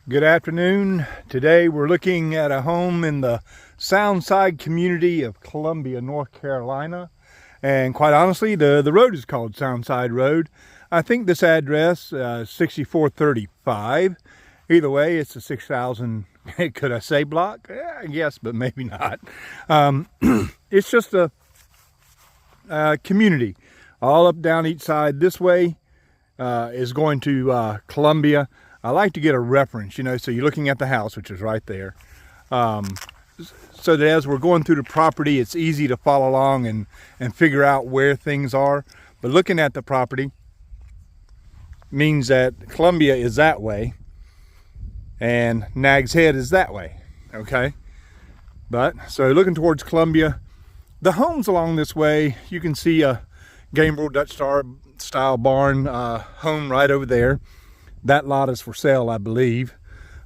Good afternoon. Today we're looking at a home in the Soundside community of Columbia, North Carolina. And quite honestly, the road is called Soundside Road. I think this address, 6435. Either way, it's a 6,000, could I say block? Yeah, I guess, but maybe not. It's just a community. All up, down each side. This way is going to Columbia. I like to get a reference, so you're looking at the house, which is right there. So that as we're going through the property, it's easy to follow along and figure out where things are. But looking at the property means that Columbia is that way and Nag's Head is that way, okay? But, so looking towards Columbia, the homes along this way, you can see a Gambrel Dutch style barn home right over there. That lot is for sale, I believe.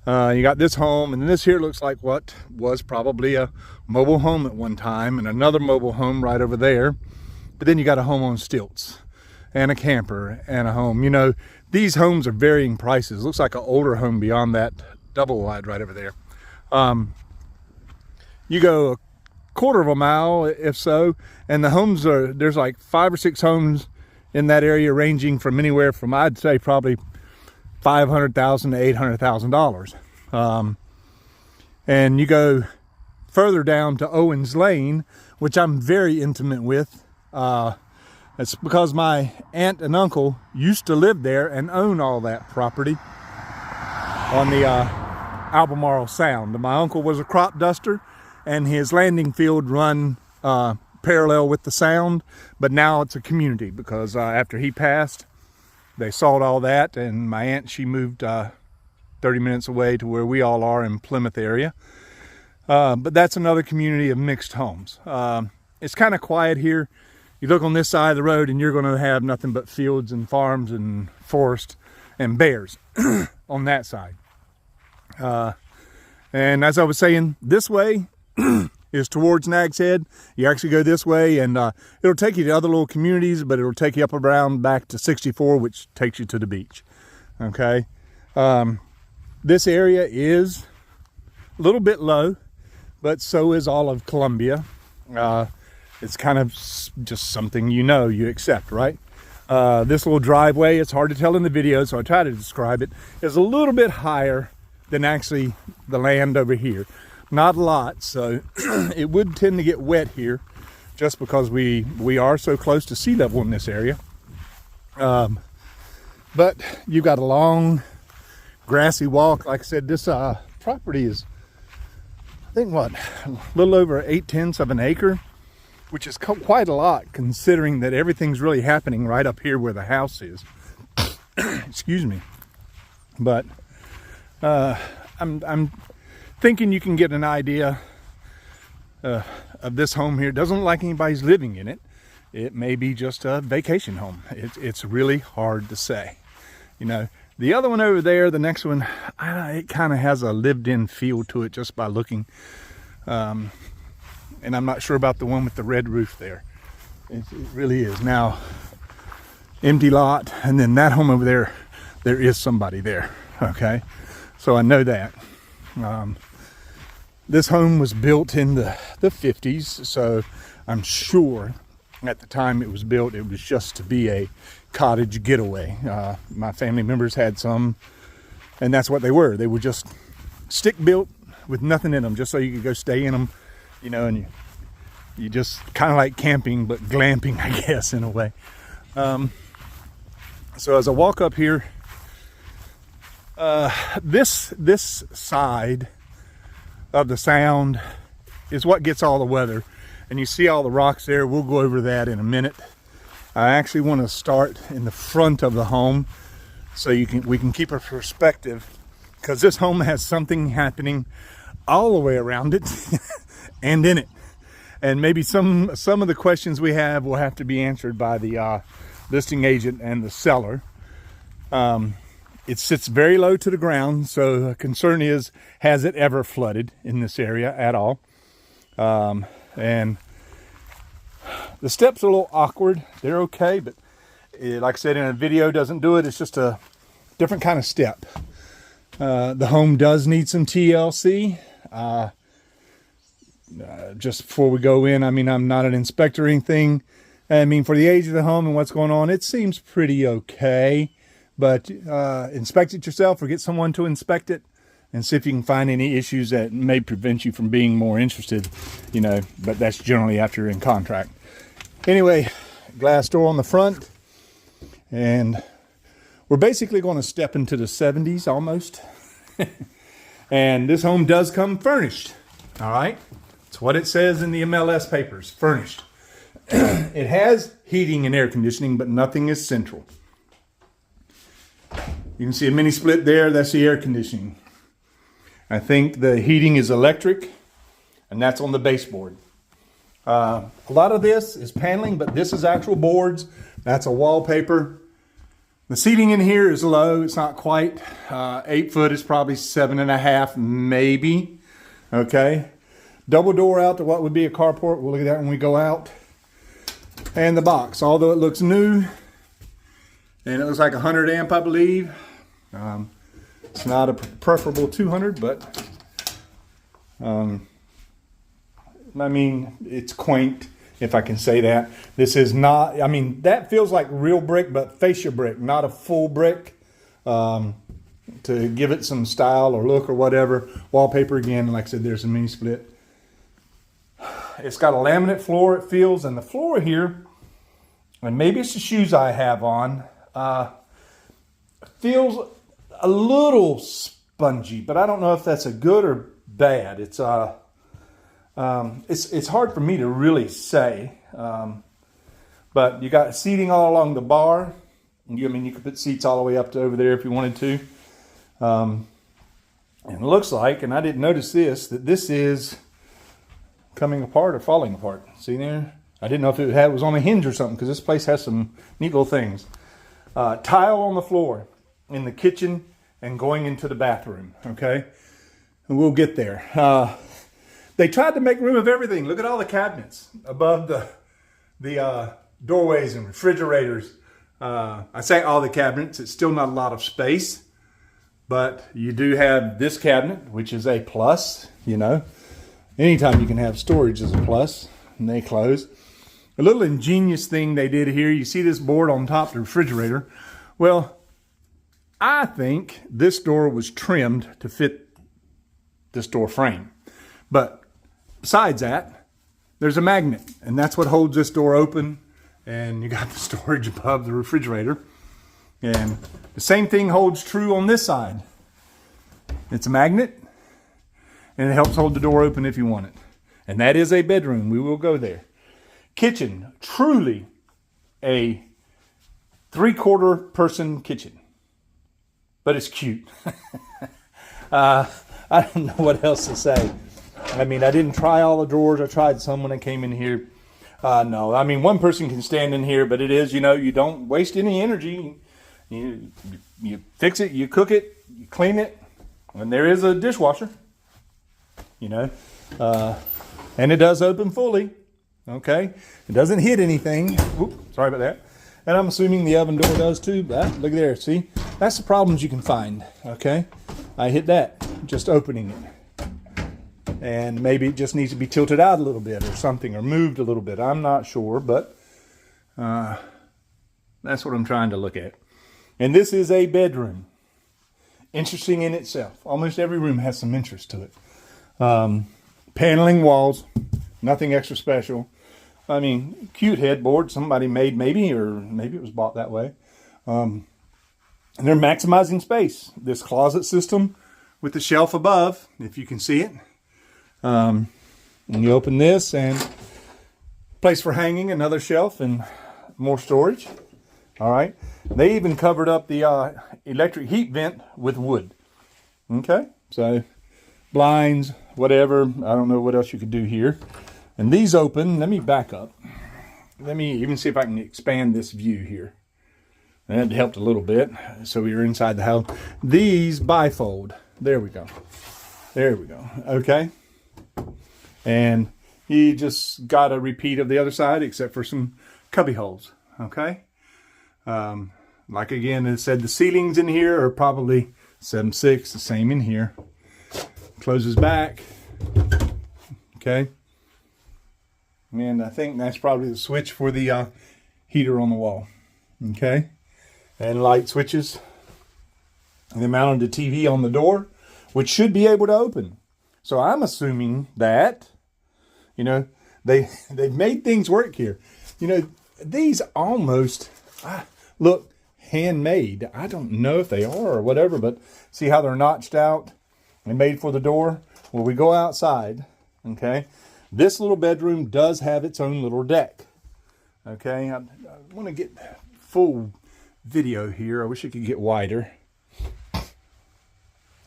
You got this home, and this here looks like what was probably a mobile home at one time, and another mobile home right over there. But then you got a home on stilts, and a camper, and a home. These homes are varying prices. Looks like an older home beyond that double wide right over there. You go a quarter of a mile, if so, and the homes there's like 5 or 6 homes in that area, ranging from anywhere from, I'd say, probably $500,000 to $800,000. And you go further down to Owens Lane, which I'm very intimate with. It's because my aunt and uncle used to live there and own all that property on the Albemarle Sound. My uncle was a crop duster, and his landing field run parallel with the Sound, but now it's a community because after he passed, they sold all that, and my aunt, she moved 30 minutes away to where we all are in Plymouth area. But that's another community of mixed homes. It's kind of quiet here. You look on this side of the road and you're going to have nothing but fields and farms and forest and bears on that side. And as I was saying, this way is towards Nag's Head. You actually go this way, and it'll take you to other little communities, but it'll take you up around back to 64, which takes you to the beach. Okay. This area is a little bit low, but so is all of Columbia. It's kind of just something you accept, right? This little driveway, it's hard to tell in the video, so I try to describe it, is a little bit higher than actually the land over here. Not a lot, so it would tend to get wet here just because we are so close to sea level in this area. But you've got a long grassy walk. Like I said, this property is, I think, a little over 8/10 of an acre, which is quite a lot considering that everything's really happening right up here where the house is. Excuse me. But I'm thinking you can get an idea of this home here. It doesn't look like anybody's living in it. It may be just a vacation home. It's really hard to say. The other one over there, the next one, it kind of has a lived-in feel to it just by looking. And I'm not sure about the one with the red roof there. It really is. Now, empty lot, and then that home over there, there is somebody there. Okay, so I know that. This home was built in the 50s, so I'm sure at the time it was built, it was just to be a cottage getaway. My family members had some, and that's what they were. They were just stick built with nothing in them, just so you could go stay in them, and you just kind of like camping, but glamping, I guess, in a way. So as I walk up here, this side of the Sound is what gets all the weather, and you see all the rocks there. We'll go over that in a minute. I actually want to start in the front of the home so we can keep a perspective, because this home has something happening all the way around it and in it, and maybe some of the questions we have will have to be answered by the listing agent and the seller. It sits very low to the ground, so the concern is, has it ever flooded in this area at all? And the steps are a little awkward. They're okay, but like I said, in a video doesn't do it. It's just a different kind of step. The home does need some TLC. Just before we go in, I mean, I'm not an inspector or anything. I mean, for the age of the home and what's going on, it seems pretty okay. But inspect it yourself or get someone to inspect it and see if you can find any issues that may prevent you from being more interested, you know, but that's generally after you're in contract. Anyway, glass door on the front, and we're basically going to step into the 70s almost. And this home does come furnished. All right, it's what it says in the MLS papers, furnished. It has heating and air conditioning, but nothing is central. You can see a mini split there. That's the air conditioning. I think the heating is electric, and that's on the baseboard. A lot of this is paneling, but this is actual boards. That's a wallpaper. The seating in here is low. It's not quite 8 foot. It's probably 7.5, maybe. Okay. Double door out to what would be a carport. We'll look at that when we go out. And the box, although it looks new, and it looks like 100 amp, I believe. It's not a preferable 200, but I mean, it's quaint, if I can say that. This is not, I mean, that feels like real brick, but fascia brick, not a full brick, to give it some style or look or whatever. Wallpaper again, like I said, there's a mini split. It's got a laminate floor, it feels, and the floor here, and maybe it's the shoes I have on, feels a little spongy, but I don't know if that's a good or bad. It's hard for me to really say, but you got seating all along the bar. I mean, you could put seats all the way up to over there if you wanted to. And it looks like, and I didn't notice this, that this is coming apart or falling apart. See there? I didn't know if it was on a hinge or something, because this place has some neat little things. Tile on the floor in the kitchen and going into the bathroom. Okay, and we'll get there. They tried to make room of everything. Look at all the cabinets above the doorways and refrigerators. I say all the cabinets. It's still not a lot of space, but you do have this cabinet, which is a plus. You know, anytime you can have storage is a plus. And they close. A little ingenious thing they did here. You see this board on top of the refrigerator. Well, I think this door was trimmed to fit this door frame. But besides that, there's a magnet, and that's what holds this door open. And you got the storage above the refrigerator. And the same thing holds true on this side. It's a magnet, and it helps hold the door open if you want it. And that is a bedroom. We will go there. Kitchen, truly a 3/4 person kitchen. But it's cute. I don't know what else to say. I mean, I didn't try all the drawers. I tried some when I came in here. No, I mean, one person can stand in here, but it is, you know, you don't waste any energy. You fix it, you cook it, you clean it, and there is a dishwasher, you know. And it does open fully, okay? It doesn't hit anything. Oops, sorry about that. And I'm assuming the oven door does too. But look there, see? That's the problems you can find, okay? I hit that, just opening it. And maybe it just needs to be tilted out a little bit or something, or moved a little bit. I'm not sure, but that's what I'm trying to look at. And this is a bedroom. Interesting in itself. Almost every room has some interest to it. Paneling walls, nothing extra special. I mean, cute headboard somebody made maybe, or maybe it was bought that way. And they're maximizing space. This closet system with the shelf above, if you can see it. And you open this and place for hanging, another shelf and more storage. All right. They even covered up the electric heat vent with wood. Okay. So blinds, whatever. I don't know what else you could do here. And these open. Let me back up. Let me even see if I can expand this view here. That helped a little bit. So we were inside the house. These bifold. There we go. There we go. Okay. And you just got a repeat of the other side except for some cubby holes. Okay. Like again, it said the ceilings in here are probably 7.6, the same in here. Closes back. Okay. And I think that's probably the switch for the heater on the wall. Okay. And light switches. And they mounted the TV on the door, which should be able to open. So I'm assuming that, you know, they've made things work here. You know, these almost look handmade. I don't know if they are or whatever, but see how they're notched out and made for the door? Well, we go outside, okay? This little bedroom does have its own little deck, okay? I want to get full video here. I wish it could get wider.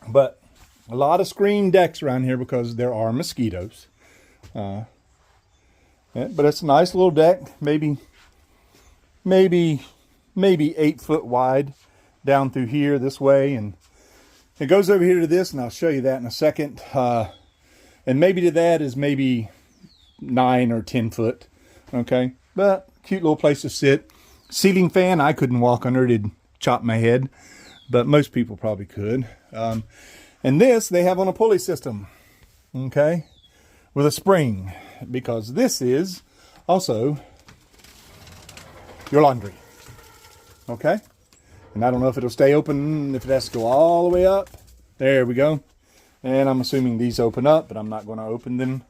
But a lot of screen decks around here because there are mosquitoes. But it's a nice little deck, maybe 8 foot wide down through here this way, and it goes over here to this, and I'll show you that in a second. And maybe to that is maybe 9 or 10 foot. Okay, but cute little place to sit. Ceiling fan, I couldn't walk under it, it'd chop my head, but most people probably could. And this they have on a pulley system, okay, with a spring, because this is also your laundry. Okay, and I don't know if it'll stay open, if it has to go all the way up. There we go. And I'm assuming these open up, but I'm not going to open them.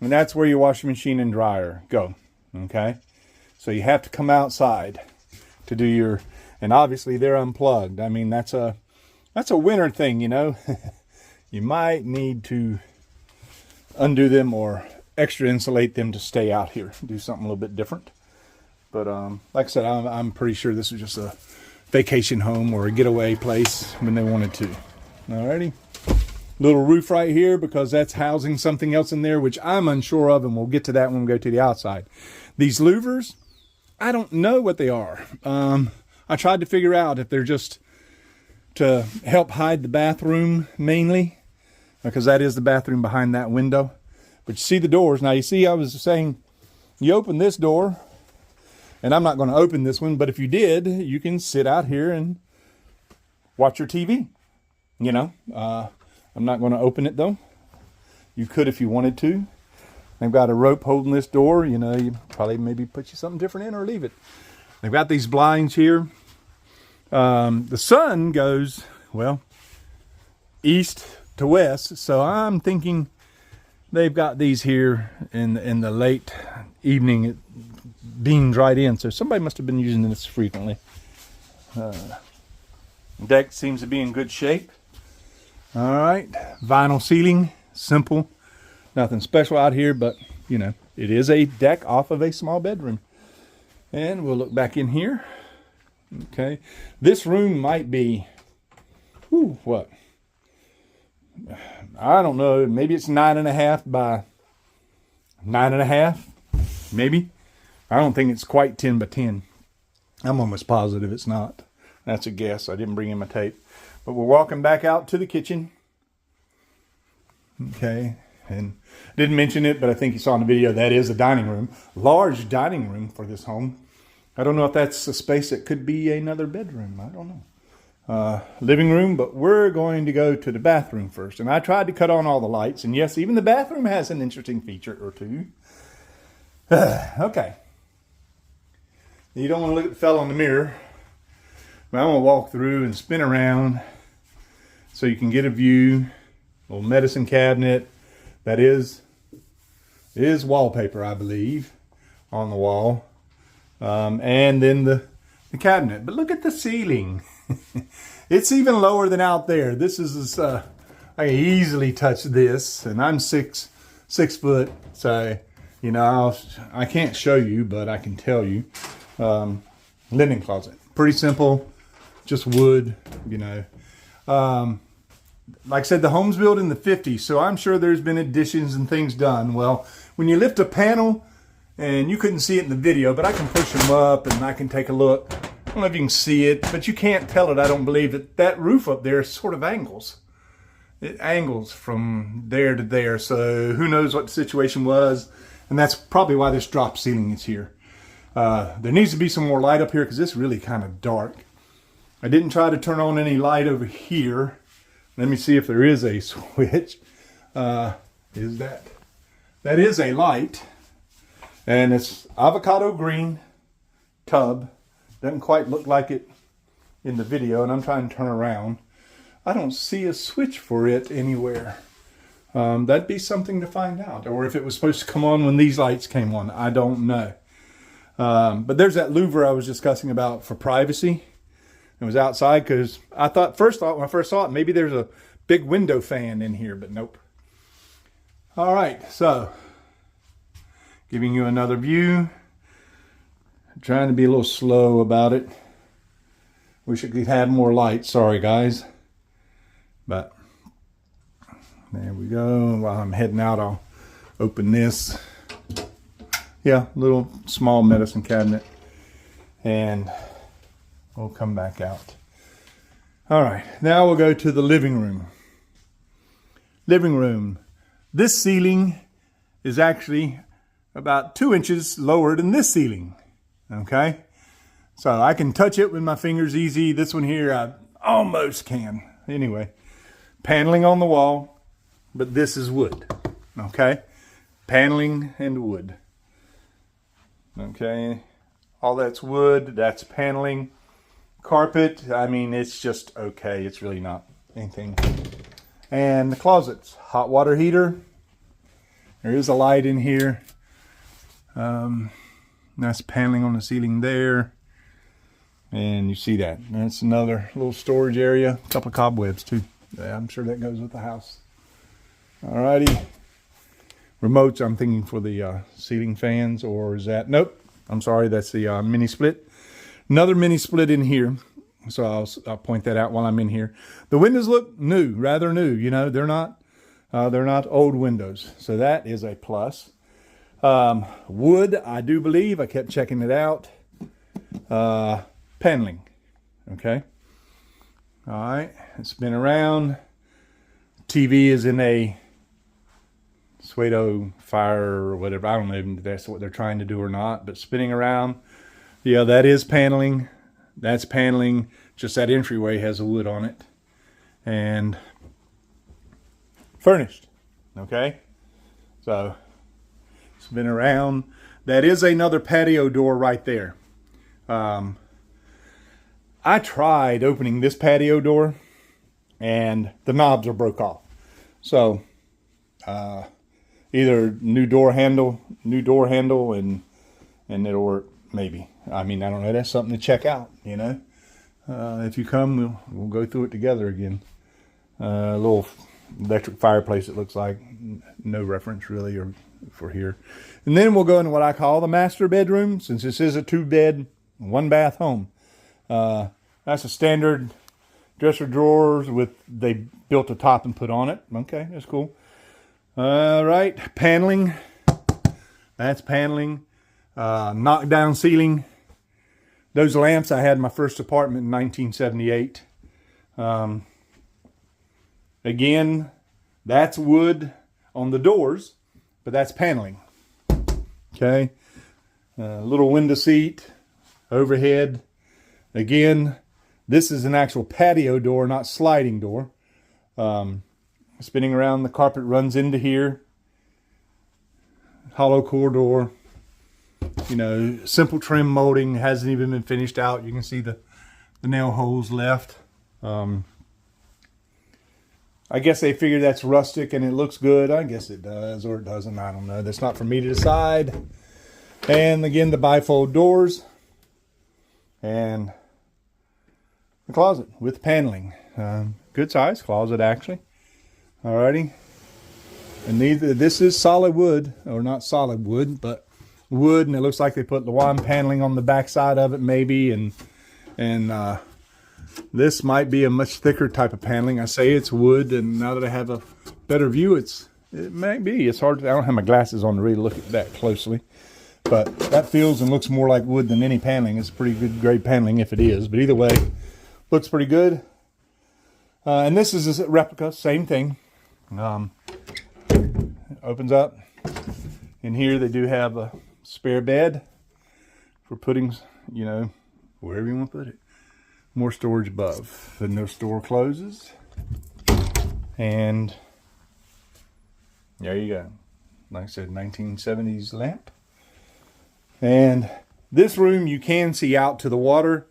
And that's where your washing machine and dryer go. Okay, so you have to come outside to do your, and obviously they're unplugged. I mean, that's a winter thing, you know. You might need to undo them or extra insulate them to stay out here. Do something a little bit different. But like I said, I'm pretty sure this was just a vacation home or a getaway place when they wanted to. Alrighty. Little roof right here because that's housing something else in there, which I'm unsure of, and we'll get to that when we go to the outside. These louvers, I don't know what they are. I tried to figure out if they're just to help hide the bathroom mainly, because that is the bathroom behind that window. But you see the doors. Now you see I was saying you open this door, and I'm not going to open this one, but if you did, you can sit out here and watch your TV. You know, I'm not going to open it though. You could if you wanted to. They've got a rope holding this door. You know, you probably maybe put you something different in or leave it. They've got these blinds here. The sun goes, well, east to west. So I'm thinking they've got these here in the late evening. It beams right in. So somebody must have been using this frequently. Deck seems to be in good shape. All right, vinyl ceiling, simple, nothing special out here, but you know, it is a deck off of a small bedroom. And we'll look back in here. Okay, this room might be, what? I don't know, maybe it's 9.5 by 9.5, maybe. I don't think it's quite 10 by 10. I'm almost positive it's not. That's a guess. I didn't bring in my tape. But we're walking back out to the kitchen. Okay, and didn't mention it, but I think you saw in the video, that is a dining room. Large dining room for this home. I don't know if that's a space that could be another bedroom. I don't know. Living room, but we're going to go to the bathroom first. And I tried to cut on all the lights. And yes, even the bathroom has an interesting feature or two. Okay. You don't want to look at the fella in the mirror. But I'm going to walk through and spin around so you can get a view. Little medicine cabinet. That is wallpaper, I believe, on the wall. And then the cabinet. But look at the ceiling. It's even lower than out there. This is, I can easily touch this. And I'm six foot. So, you know, I can't show you, but I can tell you. Linen closet. Pretty simple. Just wood, you know. Like I said, the home's built in the 50s, so I'm sure there's been additions and things done. Well, when you lift a panel, and you couldn't see it in the video, but I can push them up and I can take a look. I don't know if you can see it, but you can't tell it, I don't believe. That roof up there sort of angles. It angles from there to there, so who knows what the situation was. And that's probably why this drop ceiling is here. There needs to be some more light up here because it's really kind of dark. I didn't try to turn on any light over here. Let me see if there is a switch. Is that is a light, and it's avocado green tub. Doesn't quite look like it in the video, and I'm trying to turn around. I don't see a switch for it anywhere. That'd be something to find out, or if it was supposed to come on when these lights came on. I don't know. But there's that louver I was discussing about for privacy. It was outside because I thought when I first saw it, maybe there's a big window fan in here, but nope. All right, so giving you another view. I'm trying to be a little slow about it. Wish it could have more light. Sorry, guys. But there we go. While I'm heading out, I'll open this. Yeah, little small medicine cabinet. And we'll come back out. All right, now we'll go to the living room. Living room. This ceiling is actually about 2 inches lower than this ceiling. Okay? So I can touch it with my fingers easy. This one here, I almost can. Anyway, paneling on the wall, but this is wood. Okay? Paneling and wood. Okay? All that's wood, that's paneling. Carpet, I mean, it's just okay. It's really not anything. And the closets, hot water heater. There is a light in here. That's paneling on the ceiling there. And you see that. That's another little storage area. A couple of cobwebs too. Yeah, I'm sure that goes with the house. Alrighty. Remotes, I'm thinking for the ceiling fans, or is that? Nope. I'm sorry, that's the mini split. Another mini split in here. So I'll point that out while I'm in here. The windows look new, rather new. You know, they're not old windows. So that is a plus. Wood, I do believe. I kept checking it out. Paneling. Okay. All right. It's been around. TV is in a Suedo fire or whatever. I don't know if that's what they're trying to do or not, but spinning around. Yeah, that is paneling. That's paneling. Just that entryway has a wood on it. And furnished. Okay. So it's been around. That is another patio door right there. I tried opening this patio door and the knobs are broke off. So either new door handle and it'll work maybe. I mean, I don't know. That's something to check out, you know. If you come, we'll go through it together again. A little electric fireplace, it looks like. No reference really or for here. And then we'll go into what I call the master bedroom, since this is a 2-bed, 1-bath home. That's a standard dresser drawers with, they built a top and put on it. Okay, that's cool. All right, paneling. That's paneling. Knockdown ceiling. Those lamps I had in my first apartment in 1978. Again, that's wood on the doors, but that's paneling. Okay. Little window seat, overhead. Again, this is an actual patio door, not sliding door. Spinning around, the carpet runs into here. Hollow core door. You know, simple trim molding, hasn't even been finished out. You can see the nail holes left. I guess they figure that's rustic and it looks good. I guess it does, or it doesn't. I don't know. That's not for me to decide. And again, the bifold doors. And the closet with paneling. Good size closet, actually. Alrighty. And this is solid wood, or not solid wood, but wood, and it looks like they put Luan paneling on the back side of it maybe, and this might be a much thicker type of paneling. I say it's wood, and now that I have a better view, it might be. It's hard to, I don't have my glasses on to really look at that closely, but that feels and looks more like wood than any paneling. It's pretty good grade paneling if it is, but either way, looks pretty good. And this is a replica, same thing. Opens up. In here they do have a spare bed for putting, you know, wherever you want to put it. more storage above. The no door closes. And there you go. Like I said, 1970s lamp. And this room, you can see out to the water.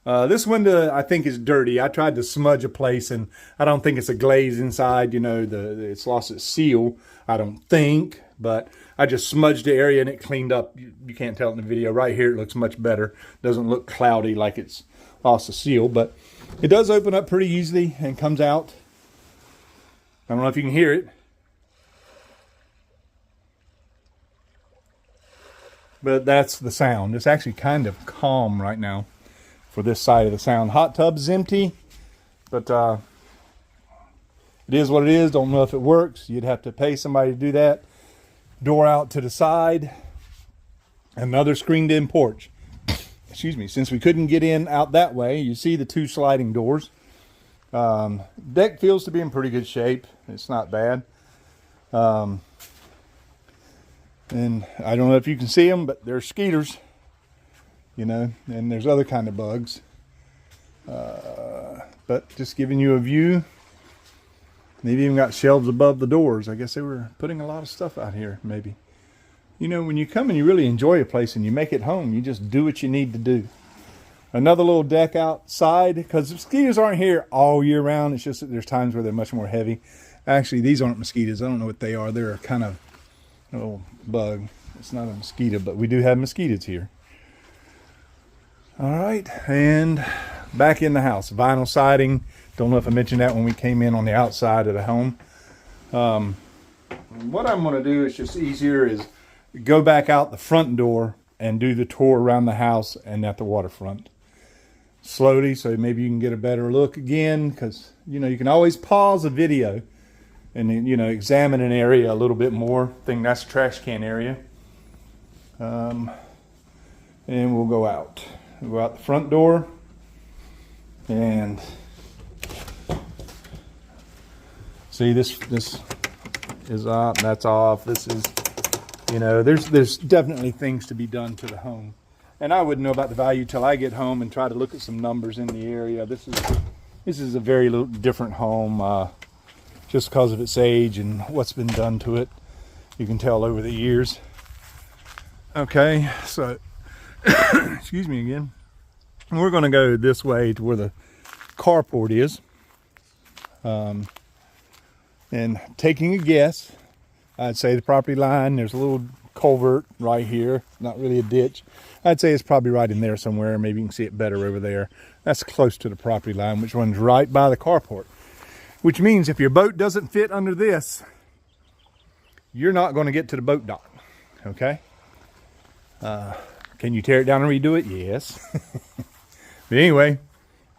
This window, I think, is dirty. I tried to smudge a place, and I don't think it's a glaze inside. You know, it's lost its seal, I don't think. But I just smudged the area, and it cleaned up. You can't tell it in the video. Right here, it looks much better. Doesn't look cloudy like it's lost the seal. But it does open up pretty easily and comes out. I don't know if you can hear it. But that's the sound. It's actually kind of calm right now for this side of the sound. Hot tub's empty, but it is what it is. Don't know if it works. You'd have to pay somebody to do that. Door out to the side. Another screened-in porch. Excuse me. Since we couldn't get in out that way, you see the two sliding doors. Deck feels to be in pretty good shape. It's not bad. And I don't know if you can see them, but they're skeeters, you know, and there's other kind of bugs. But just giving you a view. They've even got shelves above the doors. I guess they were putting a lot of stuff out here, maybe. You know, when you come and you really enjoy a place and you make it home, you just do what you need to do. Another little deck outside, because mosquitoes aren't here all year round. It's just that there's times where they're much more heavy. Actually, these aren't mosquitoes. I don't know what they are. They're a kind of little bug. It's not a mosquito, but we do have mosquitoes here. All right, and back in the house. Vinyl siding. Don't know if I mentioned that when we came in on the outside of the home. What I'm going to do is just easier is go back out the front door and do the tour around the house and at the waterfront. Slowly, so maybe you can get a better look again, because, you know, you can always pause a video and, you know, examine an area a little bit more. I think that's the trash can area. And we'll go out. We'll go out the front door. And see, this is off, that's off. This is, you know, there's definitely things to be done to the home. And I wouldn't know about the value till I get home and try to look at some numbers in the area. This is a very little different home, just because of its age and what's been done to it. You can tell over the years. Okay, so excuse me again. We're going to go this way to where the carport is. And taking a guess, I'd say the property line, there's a little culvert right here, not really a ditch. I'd say it's probably right in there somewhere. Maybe you can see it better over there. That's close to the property line, which runs right by the carport. Which means if your boat doesn't fit under this, you're not going to get to the boat dock, okay? Can you tear it down and redo it? Yes. But anyway,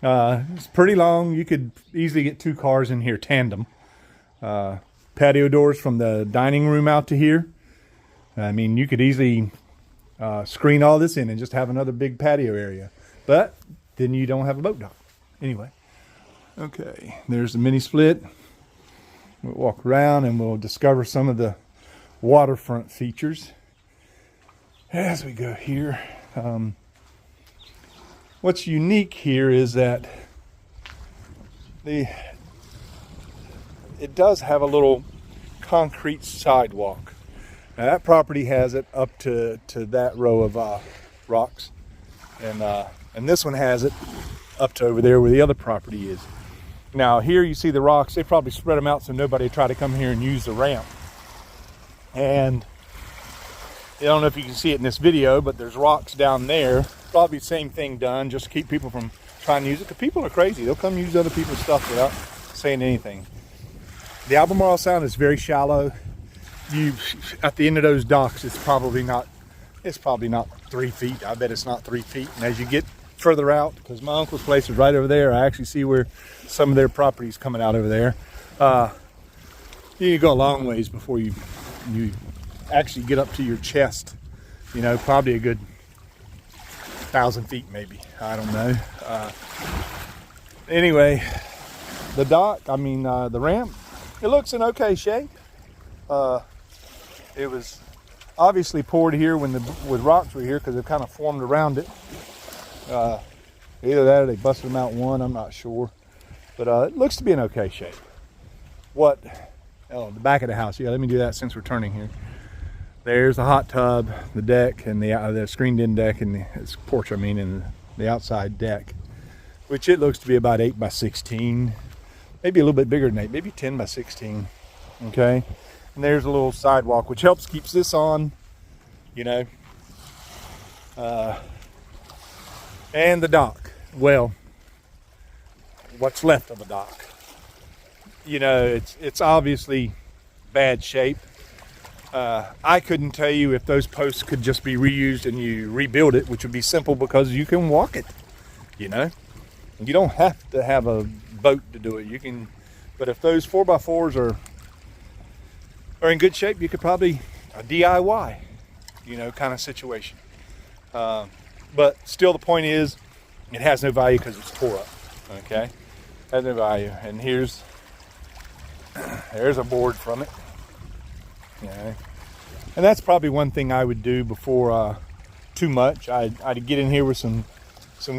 it's pretty long. You could easily get 2 cars in here tandem. Patio doors from the dining room out to here. I mean, you could easily screen all this in and just have another big patio area. But then you don't have a boat dock. Anyway. Okay, there's the mini split. We'll walk around and we'll discover some of the waterfront features as we go here. What's unique here is that it does have a little concrete sidewalk. Now that property has it up to that row of rocks, and this one has it up to over there where the other property is. Now here you see the rocks. They probably spread them out so nobody try to come here and use the ramp. And I don't know if you can see it in this video, but there's rocks down there. Probably the same thing done just to keep people from trying to use it, because people are crazy. They'll come use other people's stuff without saying anything. The Albemarle Sound is very shallow. At the end of those docks, it's probably not 3 feet. I bet it's not 3 feet. And as you get further out, because my uncle's place is right over there, I actually see where some of their property is coming out over there. You go a long ways before you actually get up to your chest. You know, probably a good 1,000 feet maybe. I don't know. Anyway, the dock, the ramp, it looks in okay shape. It was obviously poured here when rocks were here, because they've kind of formed around it. Either that or they busted them out one, I'm not sure. But it looks to be in okay shape. Oh, the back of the house. Yeah, let me do that since we're turning here. There's the hot tub, the deck, and the screened-in deck, and the porch, I mean, and the outside deck, which it looks to be about 8 by 16, maybe a little bit bigger than 8, maybe 10 by 16. Okay, and there's a little sidewalk, which keeps this on, you know. And the dock. Well, what's left of the dock. You know, it's obviously bad shape. I couldn't tell you if those posts could just be reused and you rebuild it, which would be simple because you can walk it, you know. You don't have to have a boat to do it. You can, but if those 4x4s are in good shape, you could probably a DIY, you know, kind of situation. But still, the point is, it has no value because it's tore up. Okay, has no value. And there's a board from it. Yeah, and that's probably one thing I would do before too much. I'd get in here with some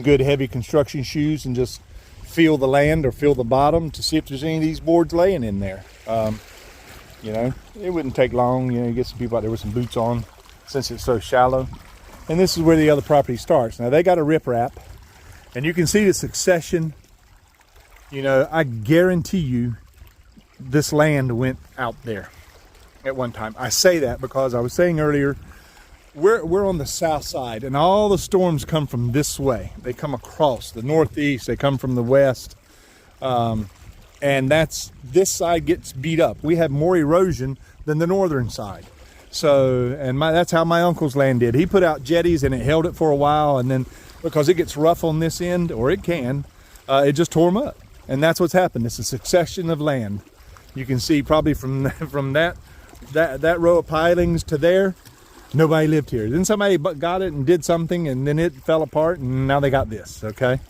good heavy construction shoes and just feel the land or feel the bottom to see if there's any of these boards laying in there. You know, it wouldn't take long. You know, you get some people out there with some boots on since it's so shallow. And this is where the other property starts. Now they got a riprap, and you can see the succession. You know, I guarantee you this land went out there at one time. I say that because I was saying earlier, we're on the south side, and all the storms come from this way. They come across the northeast, they come from the west, and this side gets beat up. We have more erosion than the northern side. So, and that's how my uncle's land did. He put out jetties and it held it for a while, and then because it gets rough on this end, or it can, it just tore them up. And that's what's happened. It's a succession of land. You can see probably from that row of pilings to there, nobody lived here. Then somebody got it and did something, and then it fell apart, and now they got this. Okay,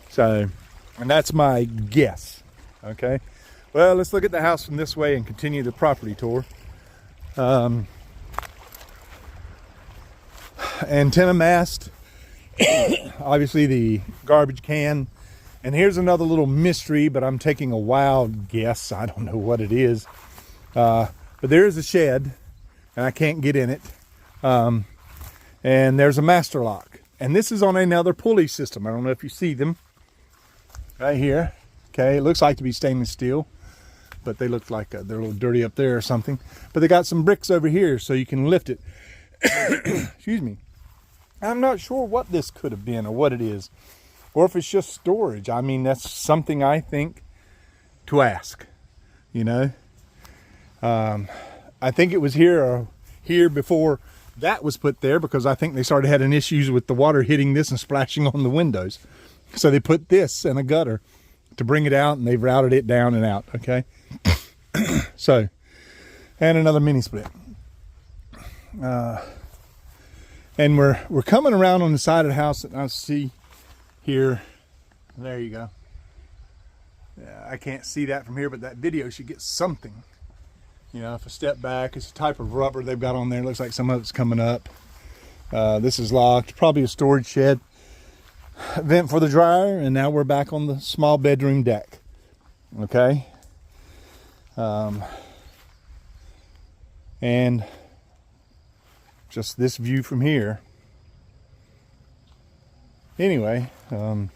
so, and that's my guess. Okay, well, let's look at the house from this way and continue the property tour. Antenna mast, obviously the garbage can, and here's another little mystery, but I'm taking a wild guess. I don't know what it is, but there is a shed, and I can't get in it. And there's a master lock, and this is on another pulley system. I don't know if you see them right here. Okay, it looks like to be stainless steel, but they look like they're a little dirty up there or something. But they got some bricks over here so you can lift it. Excuse me. I'm not sure what this could have been or what it is, or if it's just storage. I mean, that's something I think to ask, you know. I think it was here before that was put there, because I think they started having issues with the water hitting this and splashing on the windows. So they put this in a gutter to bring it out, and they've routed it down and out. Okay. So, and another mini split. And we're coming around on the side of the house that I see here. There you go. I can't see that from here, but that video should get something. You know, if I step back, it's a type of rubber they've got on there. It looks like some of it's coming up. This is locked, probably a storage shed. Vent for the dryer, and now we're back on the small bedroom deck. Okay. And just this view from here. Anyway, and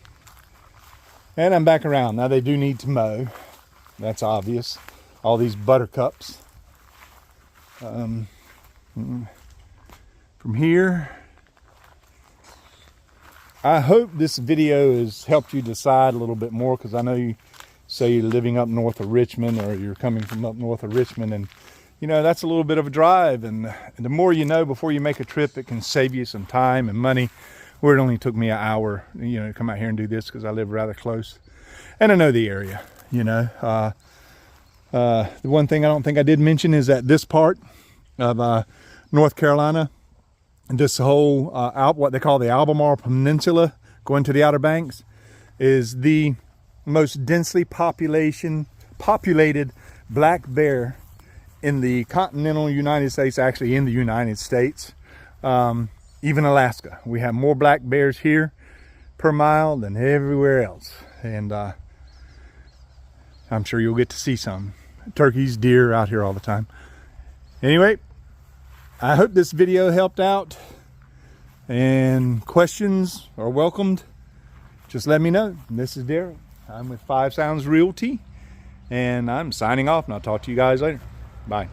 I'm back around. Now they do need to mow. That's obvious. All these buttercups. From here, I hope this video has helped you decide a little bit more, because I know you say you're living up north of Richmond, or you're coming from up north of Richmond, and you know, that's a little bit of a drive, and the more you know before you make a trip, it can save you some time and money, where it only took me an hour, you know, to come out here and do this, because I live rather close and I know the area, you know. The one thing I don't think I did mention is that this part of North Carolina, and this whole what they call the Albemarle Peninsula going to the Outer Banks, is the most densely populated black bear in the continental United States, actually in the United States, even Alaska. We have more black bears here per mile than everywhere else. And I'm sure you'll get to see some turkeys, deer out here all the time. Anyway, I hope this video helped out, and questions are welcomed. Just let me know. This is Darren. I'm with 5 Sounds Realty, and I'm signing off, and I'll talk to you guys later. Bye.